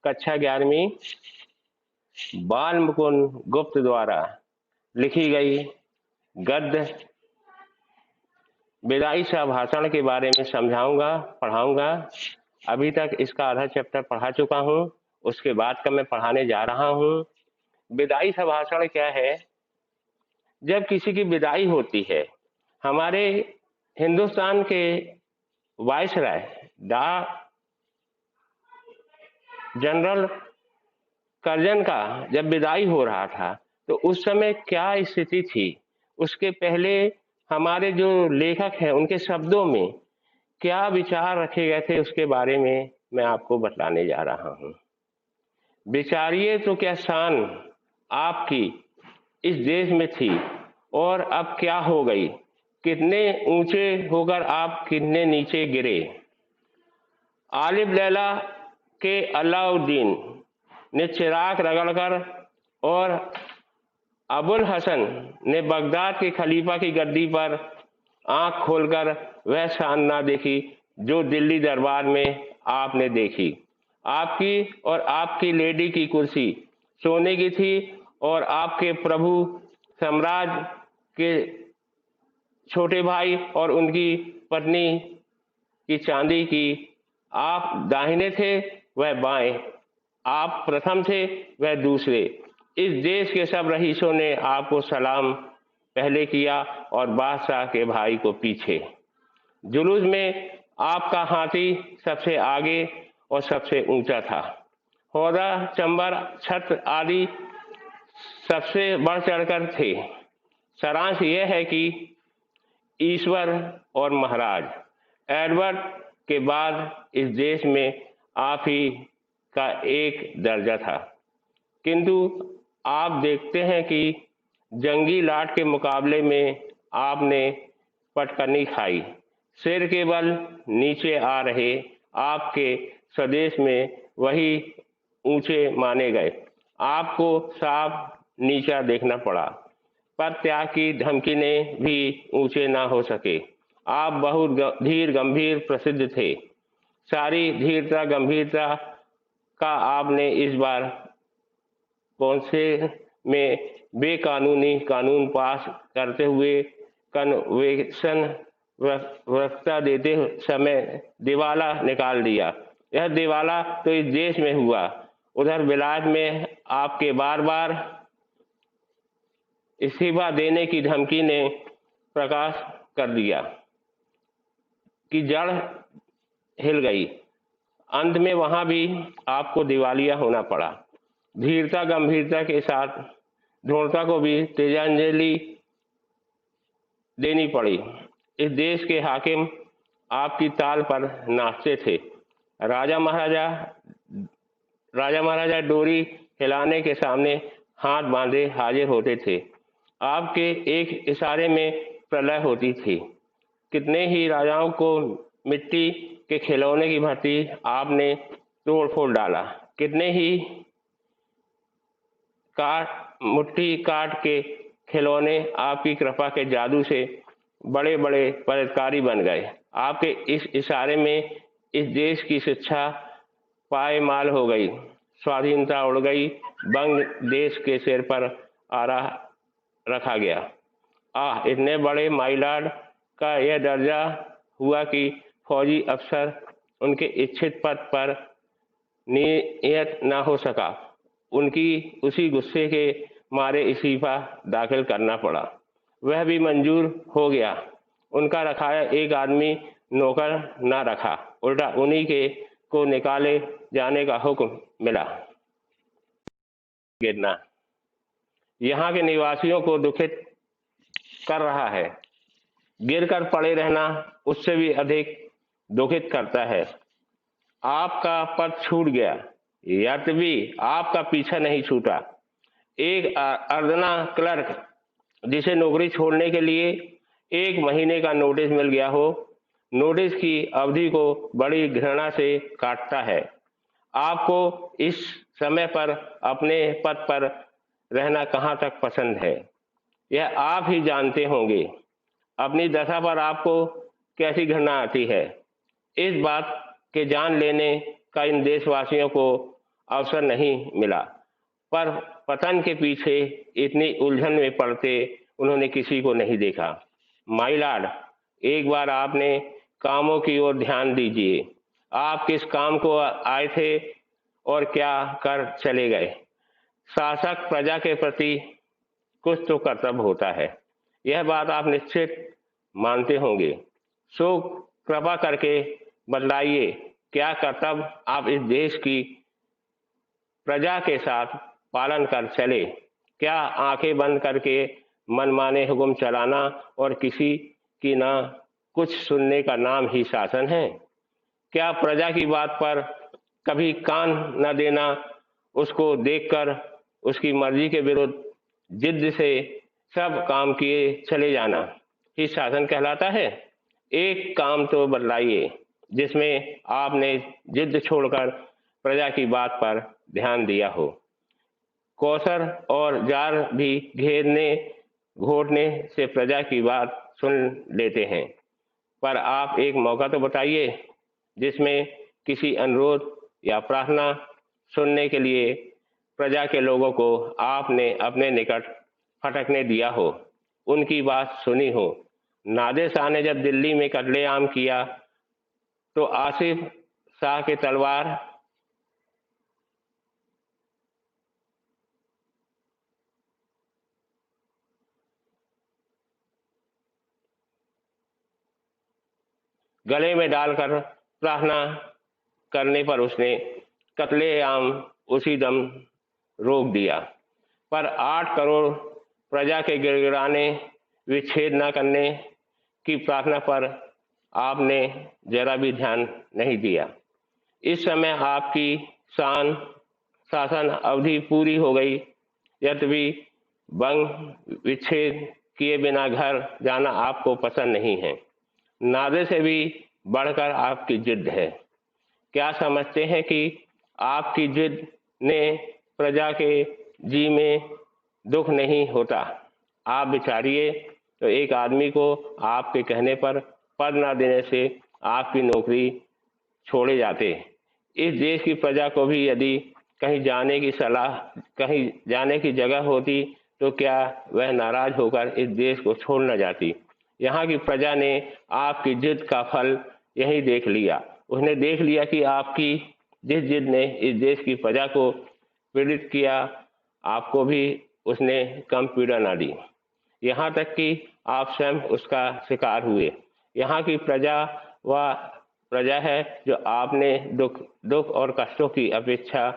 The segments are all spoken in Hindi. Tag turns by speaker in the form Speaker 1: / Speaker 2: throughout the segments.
Speaker 1: कक्षा 11वीं बाल मुकुंद गुप्त द्वारा लिखी गई गद्य विदाई सा भाषण के बारे में समझाऊंगा, पढ़ाऊंगा। अभी तक इसका आधा चैप्टर पढ़ा चुका हूं, उसके बाद का मैं पढ़ाने जा रहा हूं। विदाई सा भाषण क्या है? जब किसी की विदाई होती है, हमारे हिंदुस्तान के वायसराय दा जनरल कर्जन का जब विदाई हो रहा था तो उस समय क्या स्थिति थी, उसके पहले हमारे जो लेखक हैं उनके शब्दों में क्या विचार रखे गए थे, उसके बारे में मैं आपको बताने जा रहा हूं। विचारिए तो क्या शान आपकी इस देश में थी और अब क्या हो गई, कितने ऊंचे होकर आप कितने नीचे गिरे। आलिफ लैला के अलाउद्दीन ने चिराग रगड़कर और अबुल हसन ने बगदाद के खलीफा की गद्दी पर आंख खोलकर वह शान ना देखी जो दिल्ली दरबार में आपने देखी। आपकी और आपकी लेडी की कुर्सी सोने की थी और आपके प्रभु सम्राट के छोटे भाई और उनकी पत्नी की चांदी की। आप दाहिने थे, वह बाएं, आप प्रथम थे, वह दूसरे। इस देश के सब रईसों ने आपको सलाम पहले किया और बादशाह के भाई को पीछे। जुलूस में आपका हाथी सबसे आगे और सबसे ऊंचा था। होदा, चंबर, छत्र आदि सबसे बढ़ चढ़कर थे। सारांश यह है कि ईश्वर और महाराज एडवर्ड के बाद इस देश में आप ही का एक दर्जा था, किंतु आप देखते हैं कि जंगी लाट के मुकाबले में आपने पटकनी खाई। सिर के बल नीचे आ रहे आपके स्वदेश में वही ऊंचे माने गए, आपको साफ नीचा देखना पड़ा। पर त्याग की धमकी ने भी ऊंचे ना हो सके। आप बहुत धीर गंभीर प्रसिद्ध थे। सारी धीरता गंभीरता का आपने इस बार कौंसे में बेकानूनी कानून पास करते हुए कन्वेंशन व्यवस्था देते समय दिवाला निकाल दिया। यह दिवाला तो इस देश में हुआ, उधर विलायत में आपके बार बार इस्तीफा देने की धमकी ने प्रकाश कर दिया कि जड़ हिल गई। अंत में वहां भी आपको दिवालिया होना पड़ा। धीरता गंभीरता के साथ ढोलता को भी तेजांजलि देनी पड़ी। इस देश के हाकिम आपकी ताल पर नाचते थे। राजा महाराजा डोरी हिलाने के सामने हाथ बांधे हाजिर होते थे। आपके एक इशारे में प्रलय होती थी। कितने ही राजाओं को मिट्टी के खिलौने की भांति आपने तोड़ फोड़ डाला। कितने ही मुट्ठी काट के खिलौने आपकी कृपा के जादू से बड़े बड़े परोपकारी बन गए। आपके इस इशारे में इस देश की शिक्षा पायमाल हो गई, स्वाधीनता उड़ गई, बंग देश के सिर पर आरा रखा गया। इतने बड़े माइलॉर्ड का यह दर्जा हुआ कि फौजी अफसर उनके इच्छित पद पर नियत न हो सका। उनकी उसी गुस्से के मारे इस्तीफा दाखिल करना पड़ा। वह भी मंजूर हो गया। उनका रखाया एक आदमी नौकर न रखा, उल्टा उन्हीं के को निकाले जाने का हुक्म मिला। गिरना यहाँ के निवासियों को दुखित कर रहा है। गिरकर पड़े रहना उससे भी अधिक दुखित करता है। आपका पद छूट गया, यद्यपि आपका पीछा नहीं छूटा। एक अर्दना क्लर्क जिसे नौकरी छोड़ने के लिए 1 महीने का नोटिस मिल गया हो, नोटिस की अवधि को बड़ी घृणा से काटता है। आपको इस समय पर अपने पद पर रहना कहाँ तक पसंद है, यह आप ही जानते होंगे। अपनी दशा पर आपको कैसी घृणा आती है। इस बात के जान लेने का इन देशवासियों को अवसर नहीं मिला, पर पतन के पीछे इतनी उलझन में पड़ते उन्होंने किसी को नहीं देखा। माय लॉर्ड, एक बार आपने कामों की ओर ध्यान दीजिए। आप किस काम को आए थे और क्या कर चले गए? शासक प्रजा के प्रति कुछ तो कर्तव्य होता है, यह बात आप निश्चित मानते होंगे। सो कृपा करके बतलाइए, क्या कर्तव्य आप इस देश की प्रजा के साथ पालन कर चले? क्या आंखें बंद करके मनमाने हुक्म चलाना और किसी की ना कुछ सुनने का नाम ही शासन है? क्या प्रजा की बात पर कभी कान न देना, उसको देखकर उसकी मर्जी के विरुद्ध जिद से सब काम किए चले जाना ही शासन कहलाता है? एक काम तो बतलाइए जिसमें आपने जिद छोड़कर प्रजा की बात पर ध्यान दिया हो। कौसर और जार भी घेरने घोटने से प्रजा की बात सुन लेते हैं, पर आप एक मौका तो बताइए जिसमें किसी अनुरोध या प्रार्थना सुनने के लिए प्रजा के लोगों को आपने अपने निकट फटकने दिया हो, उनकी बात सुनी हो। नादिर शाह ने जब दिल्ली में कत्लेआम किया तो आसिफ शाह के तलवार गले में डालकर प्रार्थना करने पर उसने कत्लेआम उसी दम रोक दिया, पर 8 करोड़ प्रजा के गिड़गिड़ाने विच्छेद न करने की प्रार्थना पर आपने जरा भी ध्यान नहीं दिया। इस समय आपकी शासन अवधि पूरी हो गई, यद्यपि बंग विच्छेद किए बिना घर जाना आपको पसंद नहीं है। नादे से भी बढ़कर आपकी जिद है। क्या समझते हैं कि आपकी जिद ने प्रजा के जी में दुख नहीं होता? आप विचारिए तो एक आदमी को आपके कहने पर पद न देने से आपकी नौकरी छोड़े जाते। इस देश की प्रजा को भी यदि कहीं जाने की जगह होती तो क्या वह नाराज होकर इस देश को छोड़ न जाती? यहाँ की प्रजा ने आपकी जिद का फल यही देख लिया। उसने देख लिया कि आपकी जिस जिद ने इस देश की प्रजा को पीड़ित किया, आपको भी उसने कम पीड़ा ना दी। यहाँ तक कि आप स्वयं उसका शिकार हुए। यहाँ की प्रजा वह प्रजा है जो आपने दुख और कष्टों की अपेक्षा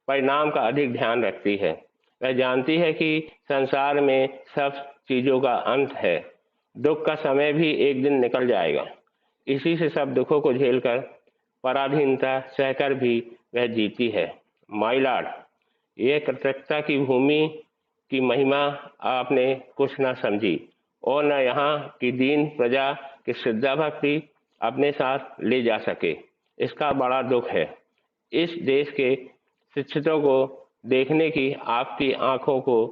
Speaker 1: परिणाम का अधिक ध्यान रखती है। वह जानती है कि संसार में सब चीजों का अंत है, दुख का समय भी एक दिन निकल जाएगा। इसी से सब दुखों को झेलकर पराधीनता सहकर भी वह जीती है। माय लॉर्ड, यह कृतज्ञता की भूमि की महिमा आपने कुछ न समझी और न यहाँ की दीन प्रजा की श्रद्धा भक्ति अपने साथ ले जा सके। इसका बड़ा दुख है। इस देश के शिक्षितों को देखने की आपकी आंखों को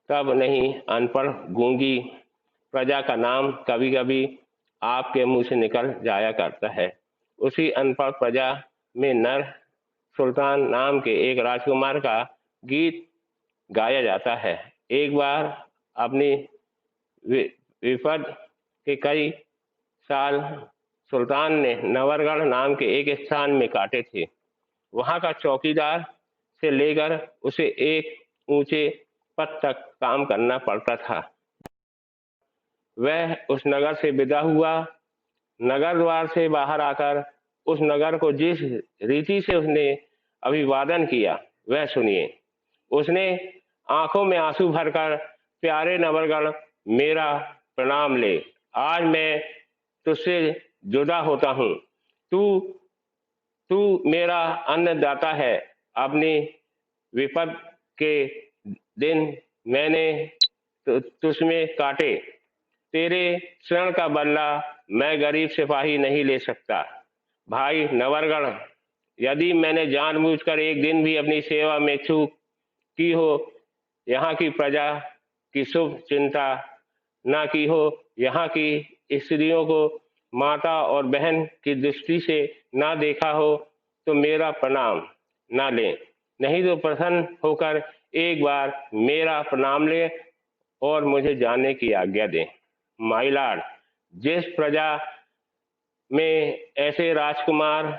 Speaker 1: तब नहीं अनपढ़ गूंगी प्रजा का नाम कभी कभी आपके मुंह से निकल जाया करता है। उसी अनपढ़ प्रजा में नर सुल्तान नाम के एक राजकुमार का गीत गाया जाता है। एक बार अपनी विपद के कई साल सुल्तान ने नवरगढ़ नाम के एक स्थान में काटे थे। वहां का चौकीदार से लेकर उसे एक ऊंचे पद तक काम करना पड़ता था। वह उस नगर से विदा हुआ। नगर द्वार से बाहर आकर उस नगर को जिस रीति से उसने अभिवादन किया वह सुनिए। उसने आंखों में आंसू भरकर, प्यारे नवरगढ़, मेरा प्रणाम ले। आज मैं तुझसे जुदा होता हूँ। तू मेरा अन्नदाता है। अपनी विपद के दिन मैंने तुझमें काटे। तेरे शरण का बदला मैं गरीब सिपाही नहीं ले सकता। भाई नवरगढ़, यदि मैंने जानबूझकर एक दिन भी अपनी सेवा में चूक की हो, यहाँ की प्रजा की शुभ चिंता ना की हो, यहाँ की स्त्रियों को माता और बहन की दृष्टि से ना देखा हो, तो मेरा प्रणाम ना लें। नहीं तो प्रसन्न होकर एक बार मेरा प्रणाम ले और मुझे जाने की आज्ञा दें। माय लॉर्ड, जिस प्रजा में ऐसे राजकुमार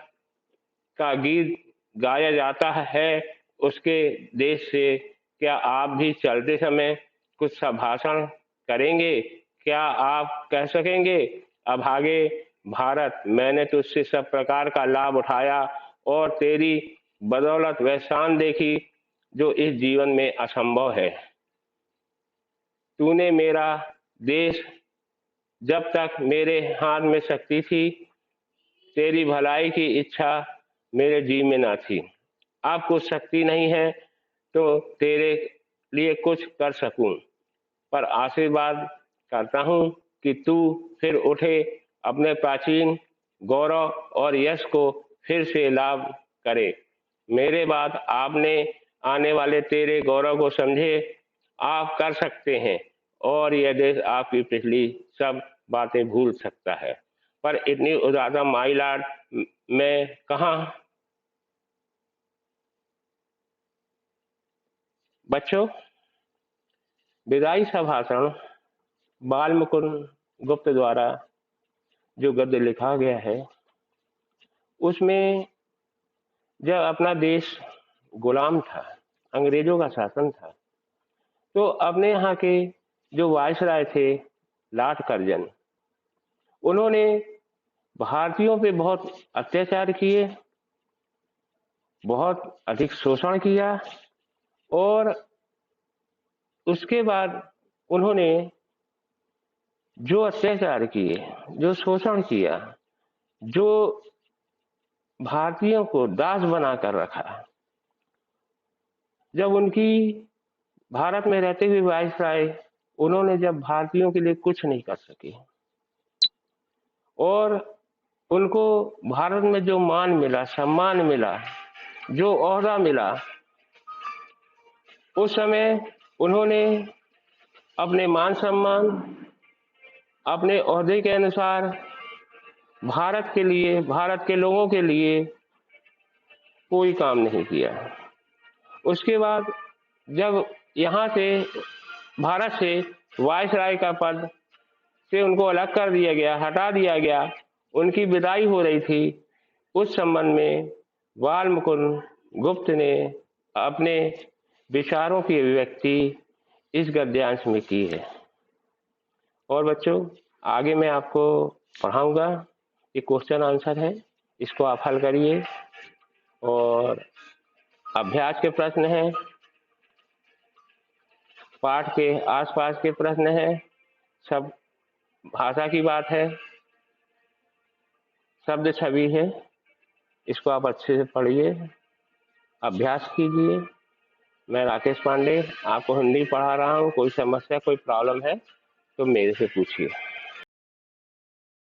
Speaker 1: का गीत गाया जाता है, उसके देश से क्या आप भी चलते समय कुछ संभाषण करेंगे? क्या आप कह सकेंगे, अभागे भारत, मैंने तुझसे सब प्रकार का लाभ उठाया और तेरी बदौलत वह शान देखी जो इस जीवन में असंभव है। तूने मेरा देश, जब तक मेरे हाथ में शक्ति थी, तेरी भलाई की इच्छा मेरे जी में ना थी। अब कुछ शक्ति नहीं है तो तेरे लिए कुछ कर सकूं, पर आशीर्वाद करता हूं कि तू फिर उठे, अपने प्राचीन गौरव और यश को फिर से लाभ करे। मेरे बाद आपने आने वाले तेरे गौरव को समझे, आप कर सकते हैं और यह देश आपकी पिछली सब बातें भूल सकता है। पर इतनी ज्यादा माय लॉर्ड मैं कहाँ। बच्चों, विदाई संभाषण बाल मुकुंद गुप्त द्वारा जो गद्य लिखा गया है, उसमें जब अपना देश गुलाम था, अंग्रेजों का शासन था, तो अपने यहाँ के जो वायसराय थे लॉर्ड कर्जन, उन्होंने भारतीयों पे बहुत अत्याचार किए, बहुत अधिक शोषण किया और उसके बाद उन्होंने जो अत्याचार किए, जो शोषण किया, जो भारतीयों को दास बनाकर रखा, जब उनकी भारत में रहते हुए वायसराय, उन्होंने जब भारतीयों के लिए कुछ नहीं कर सके और उनको भारत में जो मान मिला, सम्मान मिला, जो ओहदा मिला, उस समय उन्होंने अपने मान सम्मान, अपने ओहदे के अनुसार भारत के लिए, भारत के लोगों के लिए कोई काम नहीं किया। उसके बाद जब यहाँ से, भारत से वायसराय का पद से उनको अलग कर दिया गया, हटा दिया गया, उनकी विदाई हो रही थी, उस संबंध में बाल मुकुंद गुप्त ने अपने विचारों की अभिव्यक्ति इस गद्यांश में की है। और बच्चों, आगे मैं आपको पढ़ाऊंगा, ये क्वेश्चन आंसर है, इसको आप हल करिए और अभ्यास के प्रश्न हैं, पाठ के आसपास के प्रश्न हैं, सब भाषा की बात है, शब्द छवि है, इसको आप अच्छे से पढ़िए, अभ्यास कीजिए। मैं राकेश पांडे आपको हिंदी पढ़ा रहा हूँ। कोई समस्या, कोई प्रॉब्लम है तो मेरे से पूछिए।